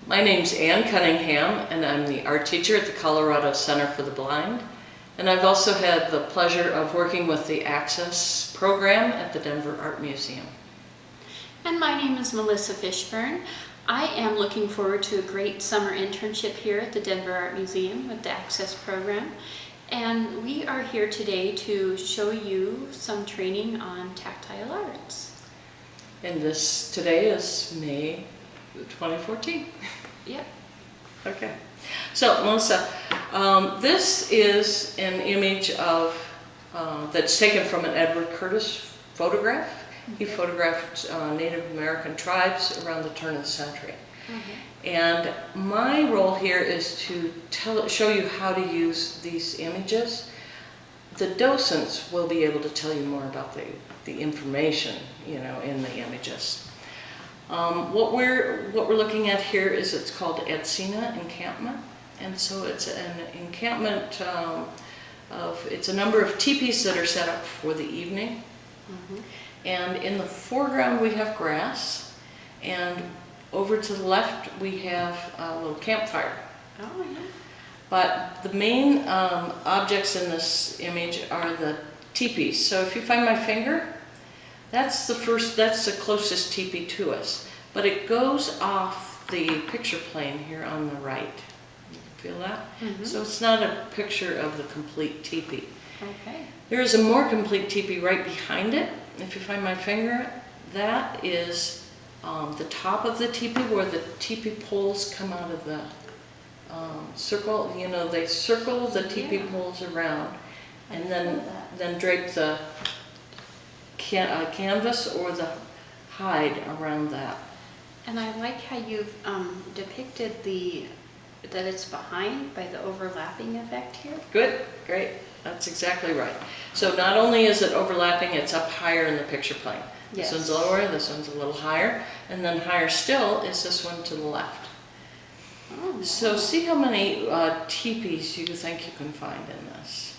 My name's Ann Cunningham, and I'm the art teacher at the Colorado Center for the Blind. And I've also had the pleasure of working with the Access program at the Denver Art Museum. And my name is Melissa Fishburne. I am looking forward to a great summer internship here at the Denver Art Museum with the Access program. And we are here today to show you some training on tactile arts. And today is May 2014. Yep. Okay. So Melissa, this is an image of that's taken from an Edward Curtis photograph. He photographed Native American tribes around the turn of the century. And my role here is to show you how to use these images. The docents will be able to tell you more about the information, in the images. What we're looking at here is it's called Edsina encampment, and so it's an encampment it's a number of teepees that are set up for the evening. And in the foreground we have grass, and over to the left we have a little campfire. Oh, yeah. But the main objects in this image are the teepees. So if you find my finger, that's the closest teepee to us. But it goes off the picture plane here on the right. Feel that? So it's not a picture of the complete teepee. Okay. There is a more complete teepee right behind it. If you find my finger, that is the top of the teepee where the teepee poles come out of the circle. They circle the teepee poles around and then drape the canvas or the hide around that. And I like how you've depicted that it's behind by the overlapping effect here. Good, great. That's exactly right. So not only is it overlapping, it's up higher in the picture plane. Yes. This one's lower, this one's a little higher, and then higher still is this one to the left. Oh, So see how many teepees you think you can find in this.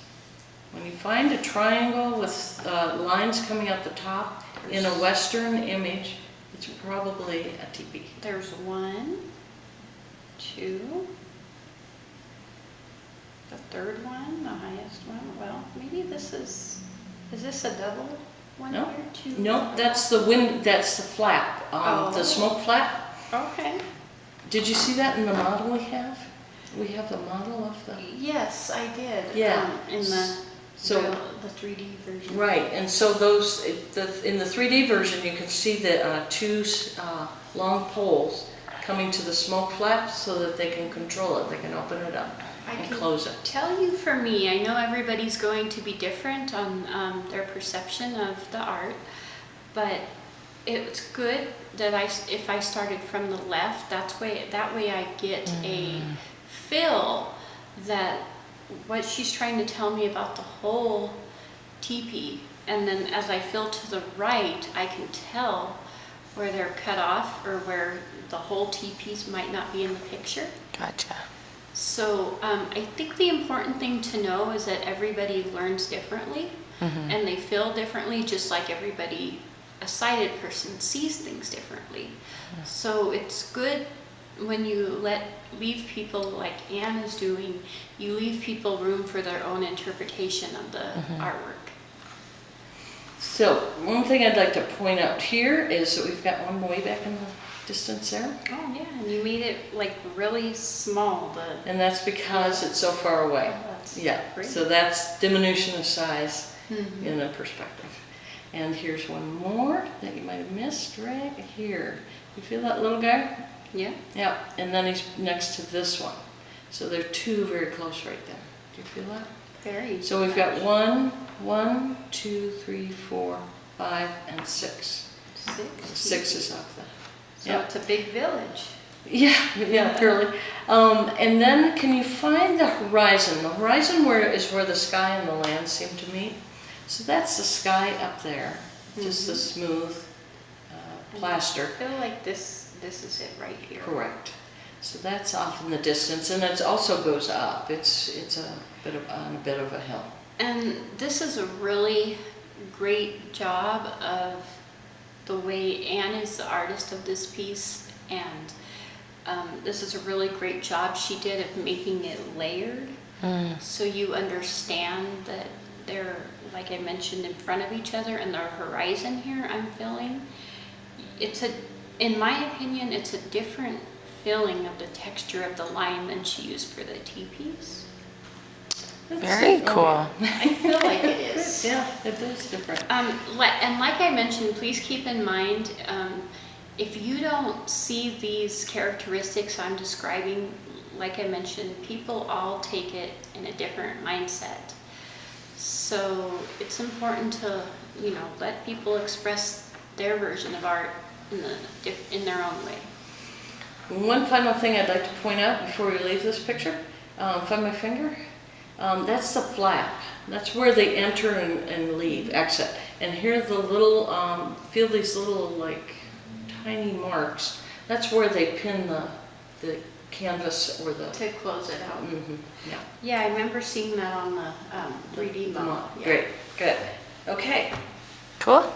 When you find a triangle with lines coming out the top in a Western image, it's probably a teepee. There's 1, 2, the third one, the highest one. Well, maybe this is this a double one No, here? 2? no, that's the wind. That's the flap, the smoke flap. Okay. Did you see that in the model we have? We have the model of the. Yes, I did. Yeah. In the 3D version. Right, and so in the 3D version you can see the two long poles coming to the smoke flap so that they can control it. They can open it up and close it. Tell you, for me, I know everybody's going to be different on their perception of the art, but it's good that if I started from the left, that way I get a feel that what she's trying to tell me about the whole teepee, and then as I feel to the right, I can tell where they're cut off or where the whole teepees might not be in the picture. Gotcha. So I think the important thing to know is that everybody learns differently and they feel differently, just like a sighted person sees things differently. So it's good when you leave people, like Anne is doing, you leave people room for their own interpretation of the artwork. So one thing I'd like to point out here is that we've got one way back in the distance there. Oh yeah, and you made it like really small. And that's because it's so far away. Oh, great. So that's diminution of size in a perspective. And here's one more that you might have missed right here. You feel that little guy? Yeah. Yeah, and then he's next to this one. So they're two very close right there. Do you feel that? Very. So we've got 1, 2, 3, 4, 5, and 6. 6 is off there. So it's a big village. Yeah, purely. And then can you find the horizon? The horizon is where the sky and the land seem to meet. So that's the sky up there, just the smooth plaster. I feel like this is it right here. Correct. So that's off in the distance, and it also goes up. It's on a bit of a hill. And this is a really great job of the way Anne is the artist of this piece, and this is a really great job she did of making it layered. So you understand that they're, like I mentioned, in front of each other, and the horizon here I'm feeling. In my opinion, it's a different feeling of the texture of the line than she used for the teepees. Very cool. I feel like it is. Yeah, it is different. And like I mentioned, please keep in mind, if you don't see these characteristics I'm describing, like I mentioned, people all take it in a different mindset. So it's important to, let people express their version of art in their own way. One final thing I'd like to point out before we leave this picture, from my finger, that's the flap. That's where they enter and leave, exit. And here the little, feel these little like tiny marks. That's where they pin the canvas or the... To close it out. Yeah. Yeah, I remember seeing that on the 3D model. Yeah. Great, good. Okay. Cool.